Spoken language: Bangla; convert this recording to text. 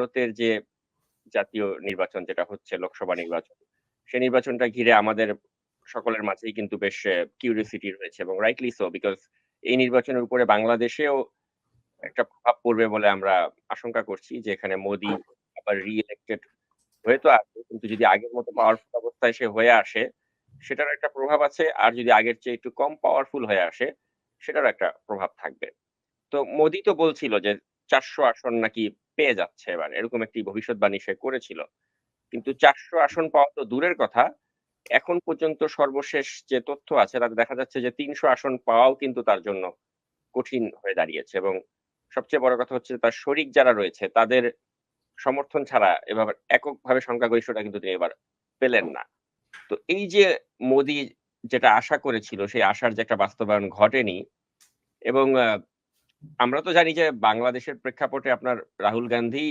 ভারতের যে জাতীয় নির্বাচন যেটা হচ্ছে লোকসভা নির্বাচন, সেই নির্বাচনটা ঘিরে আমাদের সকলের মাঝেই কিন্তু বেশ কিউরিওসিটি রয়েছে এবং রাইটলি সো বিকজ এই নির্বাচনের উপরে বাংলাদেশেও একটা প্রভাব পড়বে বলে আমরা আশঙ্কা করছি যে এখানে মোদি আবার রি-ইলেক্টেড হয়ে তো আসবে। কিন্তু যদি আগের মতো পাওয়ারফুল অবস্থায় সে হয়ে আসে, সেটারও একটা প্রভাব আছে। আর যদি আগের চেয়ে একটু কম পাওয়ারফুল হয়ে আসে, সেটারও একটা প্রভাব থাকবে। তো মোদি তো বলছিল যে ৪০০ আসন নাকি পেয়ে যাচ্ছে এবার। এরকম একটি ভবিষ্যৎবাণী সে করেছিল। কিন্তু ৪০০ আসন পাওয়া তো দূরের কথা। এখন পর্যন্ত সর্বশেষ যে তথ্য আছে তাতে দেখা যাচ্ছে যে ৩০০ আসন পাওয়াও কিন্তু তার জন্য কঠিন হয়ে দাঁড়িয়েছে এবং সবচেয়ে বড় কথা হচ্ছে তার শরিক যারা রয়েছে তাদের সমর্থন ছাড়া এভাবে এককভাবে সংখ্যাগরিষ্ঠতা কিন্তু তিনি এবার পেলেন না। তো এই যে মোদি যেটা আশা করেছিল সেই আশার যে একটা বাস্তবায়ন ঘটেনি এবং আমরা তো জানি যে বাংলাদেশের প্রেক্ষাপটে আপনার রাহুল গান্ধী